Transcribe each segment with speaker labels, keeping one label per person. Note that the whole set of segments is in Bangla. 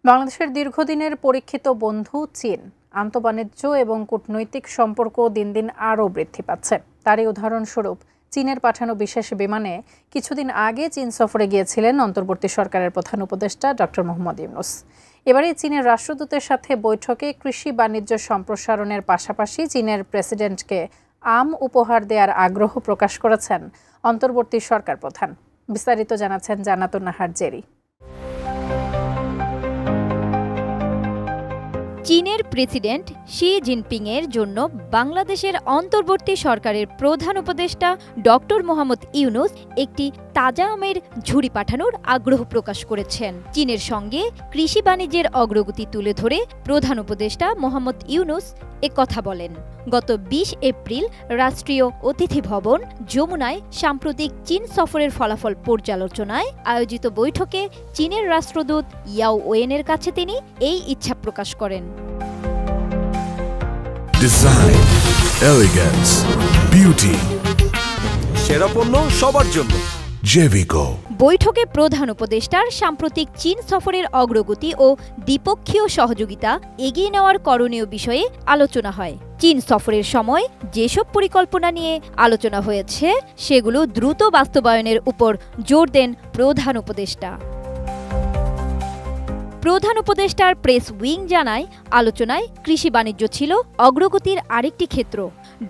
Speaker 1: বাংলাদেশের দীর্ঘদিনের পরীক্ষিত বন্ধু চীন আন্তঃবাণিজ্য এবং কূটনৈতিক সম্পর্ক দিন দিন আরও বৃদ্ধি পাচ্ছে। তারই উদাহরণস্বরূপ চীনের পাঠানো বিশেষ বিমানে কিছুদিন আগে চীন সফরে গিয়েছিলেন অন্তর্বর্তী সরকারের প্রধান উপদেষ্টা ডক্টর মোহাম্মদ ইউনূস। এবারে চীনের রাষ্ট্রদূতের সাথে বৈঠকে কৃষি বাণিজ্য সম্প্রসারণের পাশাপাশি চীনের প্রেসিডেন্টকে আম উপহার দেওয়ার আগ্রহ প্রকাশ করেছেন অন্তর্বর্তী সরকার প্রধান। বিস্তারিত জানাচ্ছেন জান্নাতুন নাহার জেরি।
Speaker 2: চীনের প্রেসিডেন্ট শি জিনপিংয়ের জন্য বাংলাদেশের অন্তর্বর্তী সরকারের প্রধান উপদেষ্টা ডক্টর মোহাম্মদ ইউনূস একটি তাজা আমের ঝুড়ি পাঠানোর আগ্রহ প্রকাশ করেছেন। চীনের সঙ্গে কৃষি বাণিজ্যের অগ্রগতি তুলে ধরে প্রধান উপদেষ্টা মোহাম্মদ ইউনূস একথা বলেন। গত ২০ এপ্রিল রাষ্ট্রীয় অতিথি ভবন যমুনায় সাম্প্রতিক চীন সফরের ফলাফল পর্যালোচনায় আয়োজিত বৈঠকে চীনের রাষ্ট্রদূত ইয়াও ওয়েনের কাছে তিনি এই ইচ্ছা প্রকাশ করেন।
Speaker 3: ডিজাইন, এলিগেন্স, বিউটি, সেরা পণ্য সবার জন্য জেভিকো।
Speaker 2: বৈঠকে প্রধান উপদেষ্টার সাম্প্রতিক চীন সফরের অগ্রগতি ও দ্বিপক্ষীয় সহযোগিতা এগিয়ে নেওয়ার করণীয় বিষয়ে আলোচনা হয়। চীন সফরের সময় যেসব পরিকল্পনা নিয়ে আলোচনা হয়েছে সেগুলো দ্রুত বাস্তবায়নের উপর জোর দেন প্রধান উপদেষ্টা। প্রধান উপদেষ্টার প্রেস উইং জানায়, আলোচনায় কৃষি বাণিজ্য ছিল অগ্রগতির আরেকটি ক্ষেত্র।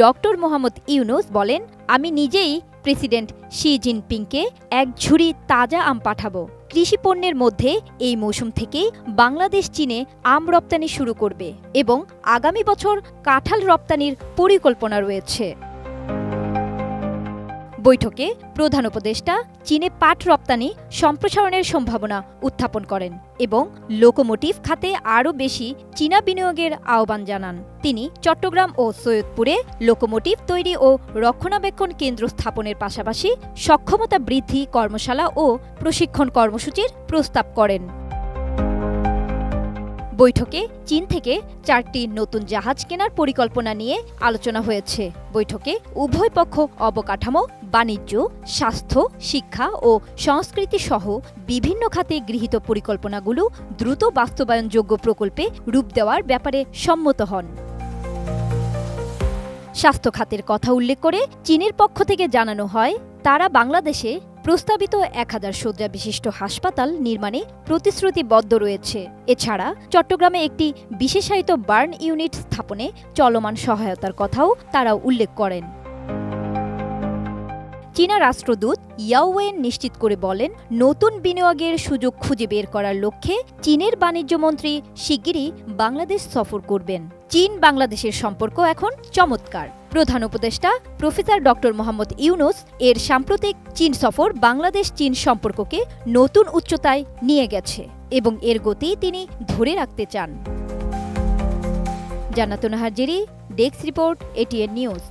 Speaker 2: ডক্টর মোহাম্মদ ইউনূস বলেন, আমি নিজেই প্রেসিডেন্ট শি জিনপিংকে এক ঝুড়ি তাজা আম পাঠাবো। কৃষি পণ্যের মধ্যে এই মৌসুম থেকেই বাংলাদেশ চীনে আম রপ্তানি শুরু করবে এবং আগামী বছর কাঁঠাল রপ্তানির পরিকল্পনা রয়েছে। বৈঠকে প্রধান উপদেষ্টা চীনে পাট রপ্তানি সম্প্রসারণের সম্ভাবনা উত্থাপন করেন এবং লোকোমোটিভ খাতে আরও বেশি চীনা বিনিয়োগের আহ্বান জানান। তিনি চট্টগ্রাম ও সৈয়দপুরে লোকোমোটিভ তৈরি ও রক্ষণাবেক্ষণ কেন্দ্র স্থাপনের পাশাপাশি সক্ষমতা বৃদ্ধি কর্মশালা ও প্রশিক্ষণ কর্মসূচির প্রস্তাব করেন। বৈঠকে চীন থেকে 4টি নতুন জাহাজ কেনার পরিকল্পনা নিয়ে আলোচনা হয়েছে। বৈঠকে উভয় পক্ষ অবকাঠামো, বাণিজ্য, স্বাস্থ্য, শিক্ষা ও সংস্কৃতি সহ বিভিন্ন খাতে গৃহীত পরিকল্পনাগুলো দ্রুত বাস্তবায়নযোগ্য প্রকল্পে রূপ দেওয়ার ব্যাপারে সম্মত হন। স্বাস্থ্য খাতের কথা উল্লেখ করে চীনের পক্ষ থেকে জানানো হয়, তারা বাংলাদেশে প্রস্তাবিত 1000 শয্যা বিশিষ্ট হাসপাতাল নির্মাণে প্রতিশ্রুতিবদ্ধ রয়েছে। এছাড়া চট্টগ্রামে একটি বিশেষায়িত বার্ন ইউনিট স্থাপনে চলমান সহায়তার কথাও তারা উল্লেখ করেন। চীনা রাষ্ট্রদূত ইয়াও ওয়েন নিশ্চিত করে বলেন, নতুন বিনিয়োগের সুযোগ খুঁজে বের করার লক্ষ্যে চীনের বাণিজ্য মন্ত্রী শিগগিরই বাংলাদেশ সফর করবেন। চীন বাংলাদেশের সম্পর্ক এখন চমৎকার। প্রধান উপদেষ্টা প্রফেসর ডক্টর মোহাম্মদ ইউনূস এর সাম্প্রতিক চীন সফর বাংলাদেশ চীন সম্পর্ককে নতুন উচ্চতায় নিয়ে গেছে এবং এর গতি তিনি ধরে রাখতে চান। জান্নাতুন Nahar Jerry, desk report, ATN news.